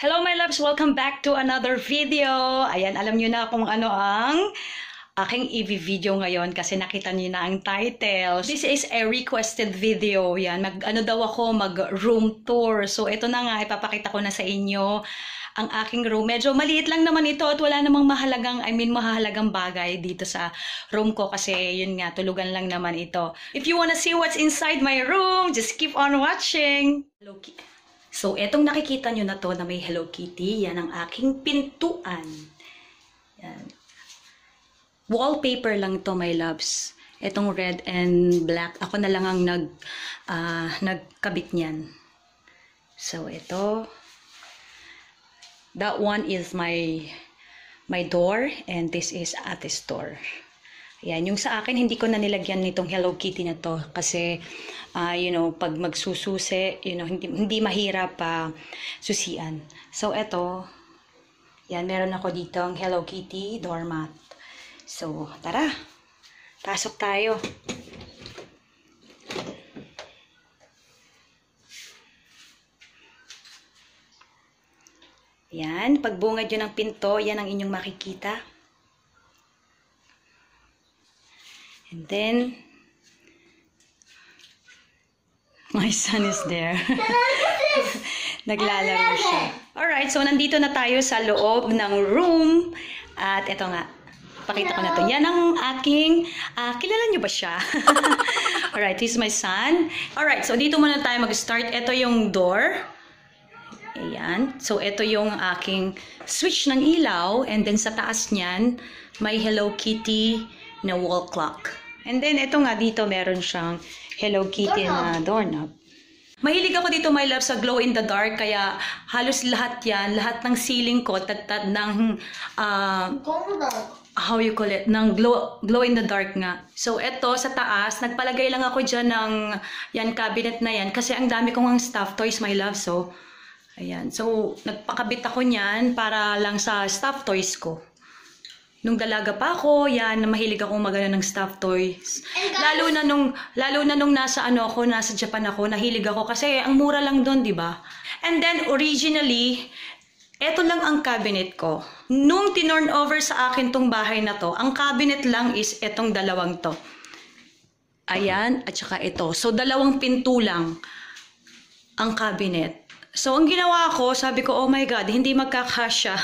Hello my loves! Welcome back to another video. Ayan, alam nyo na kung ano ang aking i-video ngayon kasi nakita nyo na ang title. This is a requested video. Yan, mag-ano daw ako, mag-room tour. So ito na nga, ipapakita ko na sa inyo ang aking room. Medyo maliit lang naman ito at wala namang mahalagang bagay dito sa room ko kasi yun nga, tulugan lang naman ito. If you wanna see what's inside my room, just keep on watching. So, etong nakikita nyo na to na may Hello Kitty, yan ang aking pintuan. Yan. Wallpaper lang to, my loves. Etong red and black, ako na lang ang nagkabit niyan. So, ito. That one is my door and this is Ate's door. Yan, yung sa akin, hindi ko na nilagyan nitong Hello Kitty na to kasi, you know, pag magsususi, you know, hindi mahirap susian. So, eto, yan, meron ako dito ang Hello Kitty doormat. So, tara, pasok tayo. Yan, pagbungad yun ng pinto, yan ang inyong makikita. And then, my son is there. Naglalaro siya. Alright, so nandito na tayo sa loob ng room. At eto nga, pakita ko na to. Yan ang aking, kilala nyo ba siya? Alright, this is my son. Alright, so dito muna tayo mag-start. Ito yung door. Ayan. So, ito yung aking switch ng ilaw. And then sa taas niyan, may Hello Kitty na wall clock. And then, ito nga dito, meron siyang Hello Kitty na doorknob. Mahilig ako dito, my love, sa glow in the dark. Kaya halos lahat yan, lahat ng ceiling ko, tatad ng, how you call it, ng glow in the dark nga. So, ito, sa taas, nagpalagay lang ako dyan ng, yan, cabinet na yan. Kasi ang dami kong stuffed toys, my love. So, ayan. So, nagpakabit ako niyan para lang sa stuffed toys ko. Nung dalaga pa ako, yan, mahilig akong magana ng stuffed toys. Lalo na nung nasa nasa Japan ako, nahilig ako kasi ang mura lang doon, 'di ba? And then originally, eto lang ang cabinet ko. Nung tinurn over sa akin tong bahay na to, ang cabinet lang is etong dalawang to. Ayan, at saka ito. So dalawang pinto lang ang cabinet. So, ang ginawa ko, sabi ko, oh my God, hindi magkakasya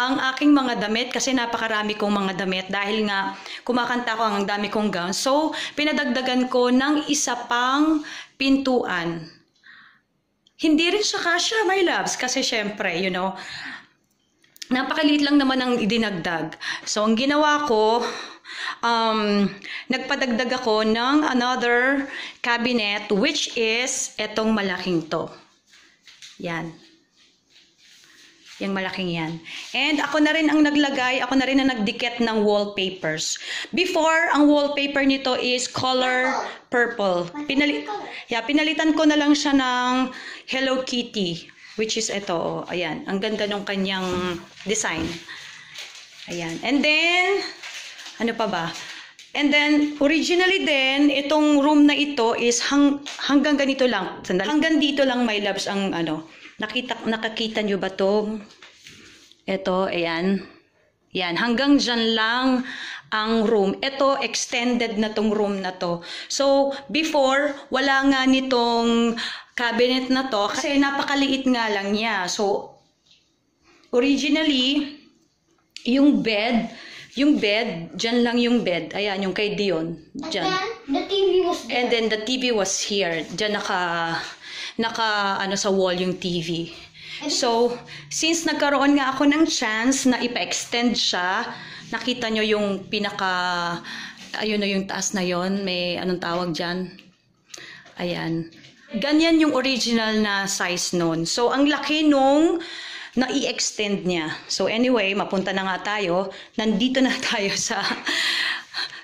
ang aking mga damit kasi napakarami kong mga damit dahil nga kumakanta ko ang dami kong gown. So, pinadagdagan ko ng isa pang pintuan. Hindi rin siya kasya, my loves, kasi syempre, you know, napakaliit lang naman ang idinagdag. So, ang ginawa ko, nagpadagdag ako ng another cabinet which is etong malaking to. Yan. Yung malaking yan. And ako na rin ang naglagay, ako na rin ang nagdikit ng wallpapers. Before, ang wallpaper nito is color purple. Pinalitan ko na lang siya ng Hello Kitty, which is ito. Oh, ayan. Ang ganda ng kanyang design. Ayan. And then, ano pa ba? And then, originally din, itong room na ito is hanggang ganito lang. Sandali. Hanggang dito lang, my loves, ang nakakita nyo ba to? Ito, ayan. Yan, hanggang dyan lang ang room. Ito, extended na tong room na to. So, before, wala nga nitong cabinet na to kasi napakaliit nga lang niya. So, originally, yung bed, dyan lang yung bed. Ayan, yung kay Dion. Dyan. And then, the TV was there. And then, the TV was here. Dyan sa wall yung TV. So, since nagkaroon nga ako ng chance na ipa-extend siya, nakita nyo yung ayun na yung taas na yon, may anong tawag dyan? Ayan. Ganyan yung original na size nun. So, ang laki nung na i-extend niya. So anyway, mapunta na nga tayo. Nandito na tayo sa...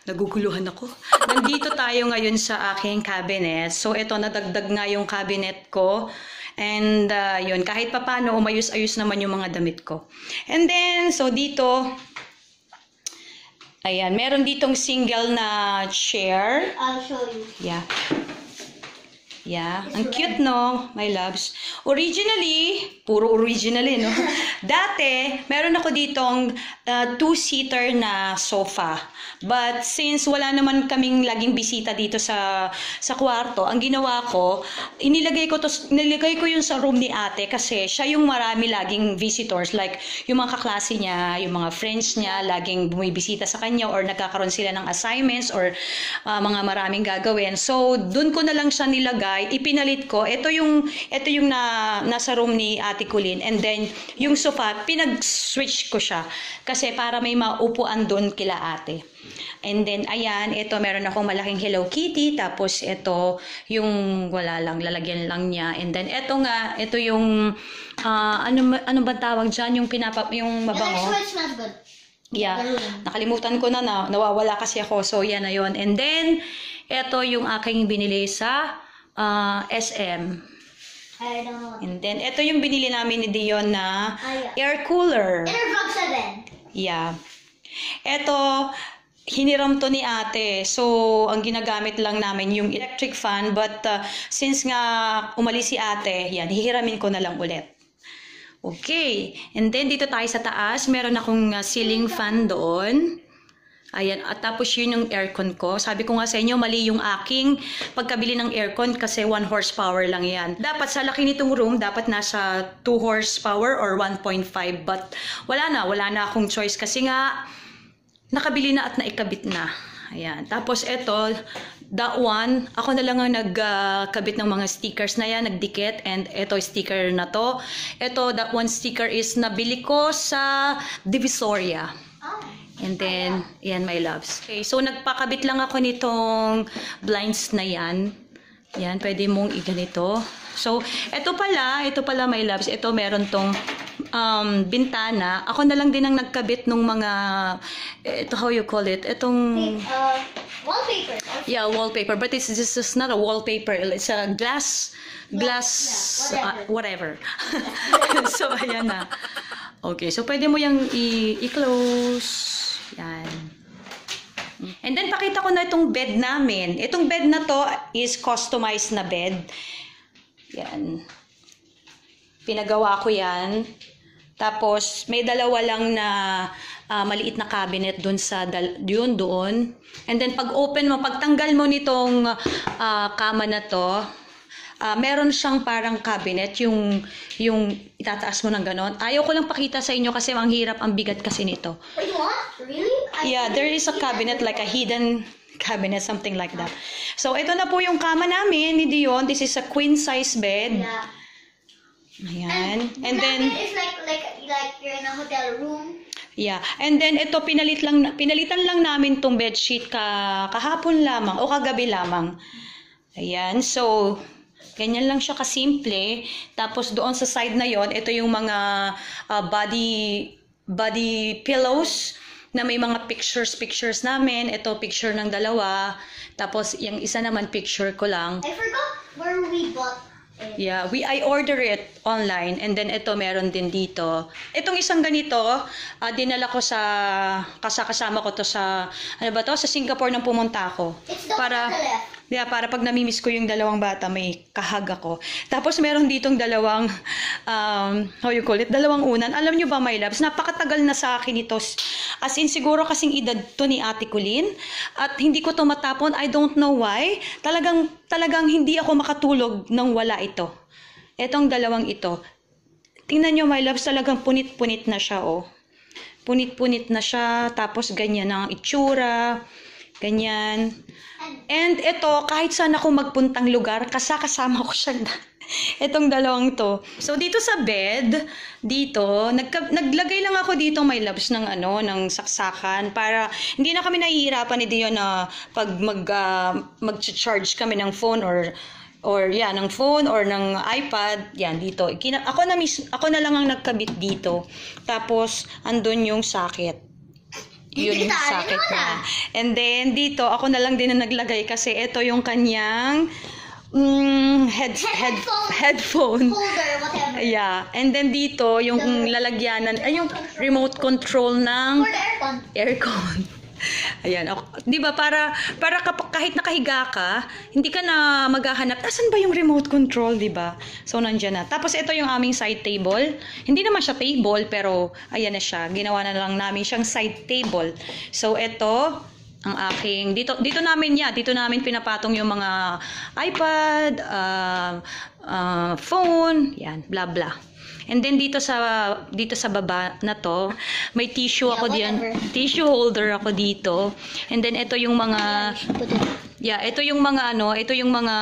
Naguguluhan ako. Nandito tayo ngayon sa aking cabinet. So ito, nadagdag nga yung cabinet ko. And yun, kahit papano, umayos-ayos naman yung mga damit ko. And then, so dito, ayan, meron ditong single na chair. I'll show you. Yeah. Yeah, ang cute, no, my loves. Originally, puro original no? Dati, meron ako ditong two-seater na sofa. But since wala naman kaming laging bisita dito sa kwarto, ang ginawa ko, nilagay ko yun sa room ni ate kasi siya yung marami laging visitors. Like, yung mga kaklase niya, yung mga friends niya, laging bumibisita sa kanya or nagkakaroon sila ng assignments or mga maraming gagawin. So, dun ko na lang siya nilagay, ipinalit ko. Ito yung nasa room ni Ate Colleen. And then, yung sofa, pinag-switch ko siya. Kasi para may maupuan dun kila ate. And then, ayan, ito, meron akong malaking Hello Kitty. Tapos, ito, yung wala lang, lalagyan lang niya. And then, ito yung, ano ba tawag dyan? Yung mabango. The next one smells good. Yeah, nakalimutan ko na, nawawala kasi ako. So, yan na yun. And then, ito yung aking binili sa SM. I don't know. And then, ito yung binili namin ni Dion na air cooler. Inner vlog 7. Yeah. Ito, hiniram to ni ate. So, ang ginagamit lang namin yung electric fan. But, since nga umalis si ate, yan, hihiramin ko na lang ulit. Okay. And then, dito tayo sa taas. Meron akong ceiling fan doon. Ayan. At tapos yun yung aircon ko. Sabi ko nga sa inyo, mali yung aking pagkabili ng aircon kasi 1 horsepower lang yan. Dapat sa laki nitong room, dapat nasa 2 horsepower or 1.5. But wala na akong choice kasi nga nakabili na at naikabit na. Ayan. Tapos ito, that one, ako na lang ang nagkabit ng mga stickers na yan, nagdikit. And ito, sticker na to. Ito, that one sticker is nabili ko sa Divisoria. And then, yan, my loves. Okay, so nagpakabit lang ako nitong blinds na yan. Yan, pwede mong iganito. So, ito pala, my loves. Ito, meron tong bintana. Ako na lang din ang nagkabit nung mga, ito, how you call it? Itong... wallpaper. Yeah, wallpaper. But this is not a wallpaper. It's a glass, whatever. So, ayan na. Okay, so pwede mo yung i-close. Yan. And then, pakita ko na itong bed namin. Itong bed na to is customized na bed. Yan. Pinagawa ko yan. Tapos, may dalawa lang na maliit na cabinet doon doon. And then, pag open mo, pagtanggal mo nitong kama na to, meron siyang parang cabinet, yung itataas mo ng ganon. Ayaw ko lang pakita sa inyo kasi ang hirap, ang bigat kasi nito. Wait, what? Really? Yeah, there is a cabinet, like a hidden cabinet, something like that. So, ito na po yung kama namin ni Dion. This is a queen size bed. Yeah. Ayan. And that then, bed is like you're in a hotel room. yeah. And then, ito, pinalitan lang namin tong bedsheet kahapon lamang o kagabi lamang. Ayan. So, ganyan lang siya kasimple. Tapos doon sa side na yon, ito yung mga body pillows na may mga pictures namin. Ito picture ng dalawa. Tapos yung isa naman picture ko lang. I forgot where we bought it. Yeah, I order it online and then ito meron din dito. Itong isang ganito, dinala ko kasama ko to sa sa Singapore nang pumunta ako. It's the one on the left. Yeah, para pag namimiss ko yung dalawang bata, may kahag ako. Tapos meron ditong dalawang, how you call it, dalawang unan. Alam nyo ba, my loves, napakatagal na sa akin ito. As in, siguro kasing edad to ni Ate Colleen. At hindi ko to matapon. I don't know why. Talagang hindi ako makatulog nang wala ito. Etong dalawang ito. Tingnan nyo, my loves, talagang punit-punit na siya, oh. Punit-punit na siya. Tapos ganyan ang itsura. Ganyan. And ito, kahit saan ako magpuntang lugar, kasama ko siya. Itong dalawang to. So, dito sa bed, naglagay lang ako dito, my loves, ng saksakan para hindi na kami nahihirapan ni Dion na pag mag-charge kami ng phone or ng phone or ng iPad, yan, dito. Ako na lang ang nagkabit dito. Tapos, andun yung socket. Yun yung socket na. And then, dito, ako na lang din na naglagay kasi ito yung kanyang headphone. Holder, whatever. Yeah. And then dito, yung lalagyanan, yung remote control ng For the aircon. aircon. Ayan, di ba para kahit nakahiga ka, hindi ka na maghahanap, asan ba yung remote control, di ba? So, nandiyan na. Tapos, ito yung aming side table. Hindi naman siya table, pero ayan na siya. Ginawa na lang namin siyang side table. So, ito, ang aking, dito namin pinapatong yung mga iPad, phone, yan, blah, blah. And then dito sa baba na to, may tissue ako diyan. Tissue holder ako dito. And then ito yung mga ito yung mga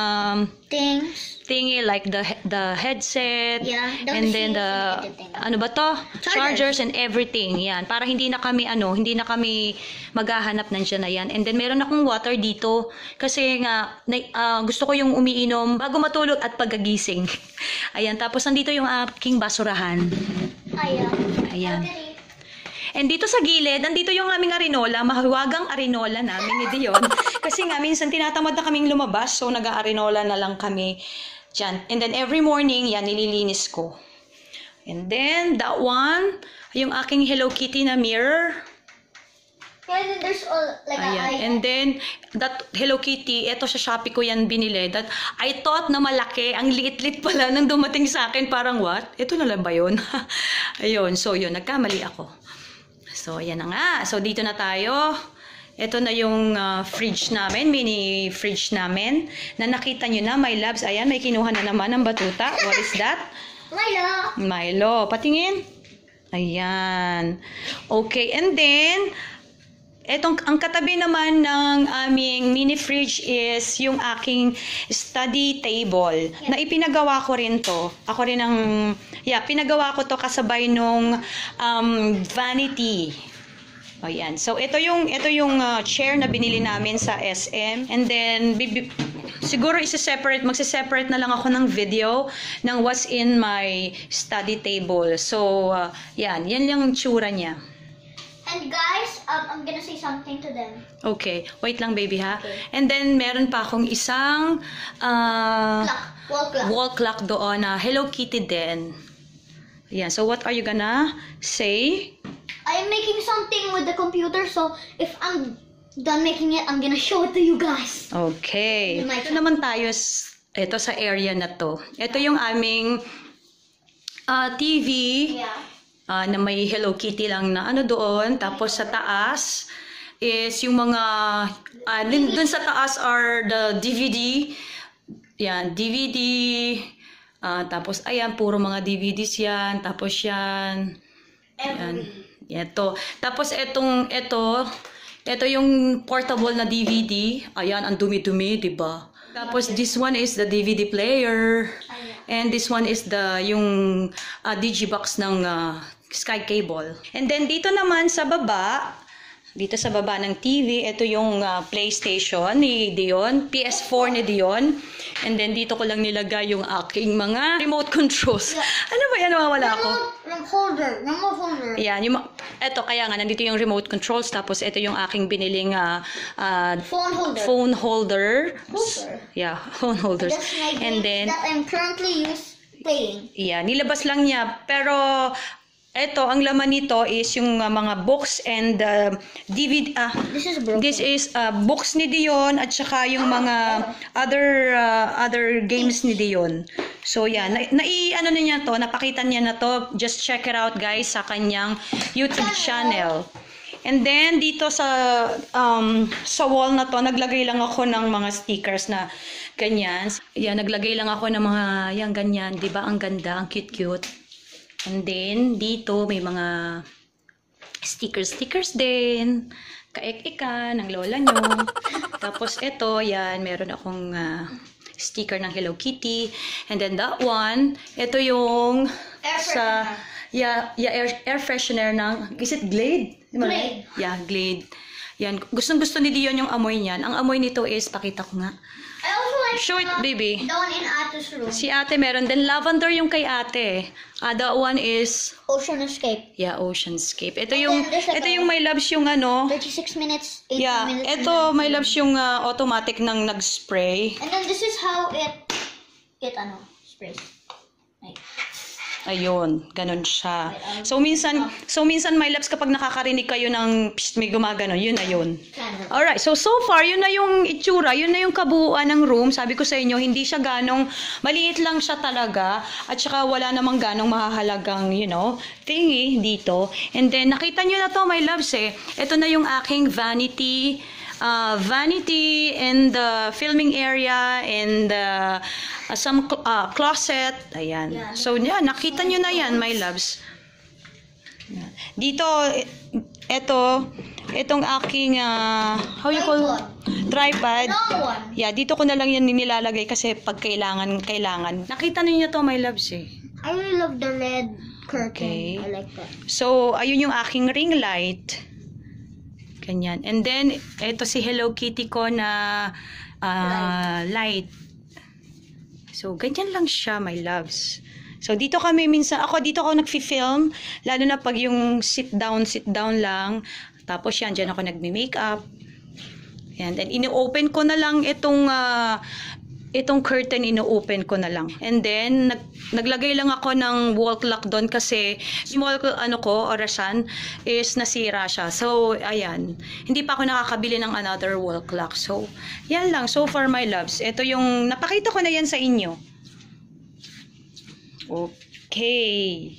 thingy like the headset, and then the ano ba to? Chargers and everything. Yan, para hindi na kami maghahanap nandiyan na yan. And then meron akong water dito kasi nga gusto ko yung umiinom bago matulog at pagkagising. Ayan, tapos nandito yung aking basurahan. Ayan. And dito sa gilid, nandito yung aming arinola, mahiwagang arinola namin ni Dion. Kasi nga, minsan tinatamad na kaming lumabas, so nag-arinola na lang kami dyan. And then every morning, yan, nililinis ko. And then, that one, yung aking Hello Kitty na mirror. And then there's all, like ayan. And then, that Hello Kitty, eto sa Shopee ko yan binili. That I thought na malaki, ang liit-liit pala nang dumating sa akin, parang what? Ito na lang ba yun? Ayun, so yun, nagkamali ako. So, ayan na nga. So, dito na tayo. Ito na yung fridge namin, mini fridge namin. Na nakita nyo na, my loves. Ayan, may kinuha na naman ng batuta. What is that? Milo. Milo. Patingin. Ayan. Okay, and then, ang katabi naman ng aming mini fridge is yung aking study table. Na ipinagawa ko rin to. Ako rin pinagawa ko to kasabay nung vanity. O yan. So, ito yung chair na binili namin sa SM. And then, siguro magsiseparate na lang ako ng video ng what's in my study table. So, yan yung tsura niya. And guys, I'm gonna say something to them. Okay. Wait lang, baby, ha? Okay. And then, meron pa akong isang wall clock doon na Hello Kitty din. Ayan. So, what are you gonna say? I'm making something with the computer, so if I'm done making it, I'm gonna show it to you guys. Okay. Ito naman tayo, ito sa area na to. Ito yung aming TV. Yeah. Na may Hello Kitty lang na ano doon. Tapos sa taas is yung mga dun sa taas are the DVD. Yan, DVD. Tapos ayan, puro mga DVDs yan. Tapos yan. Yan. Ito. Tapos ito yung portable na DVD. Ayan, ang dumi-dumi, diba? Tapos this one is the DVD player. And this one is yung digibox ng Sky Cable. And then dito naman sa baba ng TV, ito yung PlayStation ni Dion, PS4 ni Dion. And then dito ko lang nilagay yung aking mga remote controls. Ano ba yan? Nawawala ako. Remote holder. Ayan, ito kaya nga, nandito yung remote controls. Tapos ito yung aking biniling phone holder. Yeah, phone holders. That's my And then, that I'm currently playing. yeah, nilabas lang niya. Pero, ito, ang laman nito is yung mga books and DVD. This is broken. This is books ni Dion at saka yung mga other games ni Dion. So, yan. Ano na niya to, napakita niya na to. Just check it out, guys, sa kanyang YouTube channel. And then, dito sa wall na to, naglagay lang ako ng mga stickers na ganyan. Yan, naglagay lang ako ng mga, yan, ganyan. Diba? Ang ganda, ang cute-cute. And then, dito may mga stickers din. Kaek-eka ng lola nyo. Tapos ito, yan, meron akong sticker ng Hello Kitty. And then that one, ito yung air freshener ng, is it Glade? Glade. Yeah, Glade. Yan, gustong-gusto ni Dion yung amoy niyan. Ang amoy nito is, pakita ko nga. I also like Show it, baby. the one in Ate's room. Si ate meron din. Lavender yung kay ate. That one is... Ocean Escape. Yeah, Oceanscape. Ito And yung, then there's like ito yung my loves yung ano. 36 minutes, 18 Yeah, minutes. ito my loves yung automatic nang nag-spray. And then this is how it sprays. Like, Ayun, ganun siya. So minsan my loves, kapag nakakarinig kayo ng psst, may gumaganon, yun na yun. Alright, so far, yun na yung itsura, yun na yung kabuuan ng room. Sabi ko sa inyo, hindi siya ganong, maliit lang siya talaga, at saka wala namang ganong mahahalagang, thingy dito. And then, nakita nyo na to, my loves ito na yung aking vanity in the filming area and some closet. Ayan. Yeah. So, nakita nyo na yan, my loves. Yan. Dito, itong aking, how you call? Tripod. No one. Yeah, dito ko na lang yan nilalagay kasi pag kailangan. Nakita niyo to, my loves I really love the red curtain. Okay. I like that. So, ayun yung aking ring light. Ganyan. And then, ito si Hello Kitty ko na light. So, ganyan lang siya, my loves. So, dito dito ako nagfi-film, lalo na pag yung sit down lang. Tapos yan, dyan ako nagme-makeup. Yan. Then, ini-open ko na lang itong curtain, ino-open ko na lang. And then, naglagay lang ako ng wall clock doon kasi yung wall orasan is nasira siya. So, ayan. Hindi pa ako nakakabili ng another wall clock. So, yan lang. So far, my loves. Ito yung, napakita ko na yan sa inyo. Okay.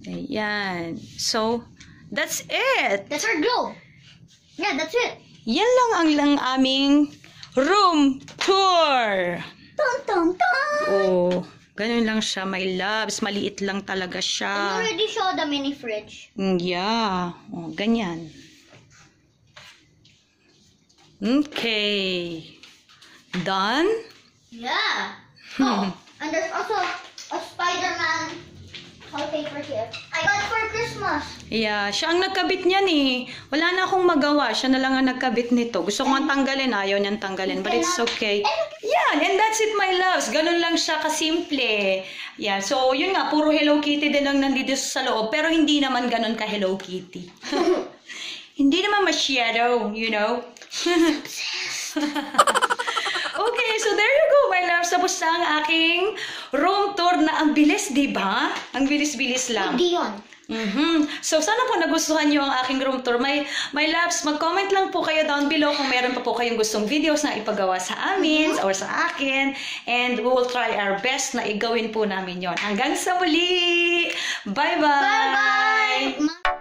Ayan. So, that's it. That's our glow. Yeah, that's it. Yan lang aming room tour. Dun, dun, dun. Oh, ganun lang siya, my loves. Maliit lang talaga I siya. already showed the mini fridge. Yeah. Oh, ganyan. Okay. Done? Yeah. Oh, and there's also a Spider-Man wallpaper here. I got it for Christmas. Yeah, siya ang nagkabit niyan eh. Wala na akong magawa. Siya na lang ang nagkabit nito. Gusto ko nga tanggalin. Ayaw niyang tanggalin. But it's okay. Yan. And that's it, my loves. Ganun lang siya kasimple. Yeah. So, yun nga. Puro Hello Kitty din ang nandito sa loob. Pero hindi naman ganun ka Hello Kitty. Hindi naman masyado, Okay, so there you go, my loves. Tapos na ang aking room tour na ang bilis, di ba? Ang bilis-bilis lang. Dion. So, sana po nagustuhan nyo ang aking room tour. My loves, mag-comment lang po kayo down below kung meron pa po kayong gustong videos na ipagawa sa amin or sa akin. And we will try our best na igawin po namin yon. Hanggang sa muli! Bye-bye! Bye-bye!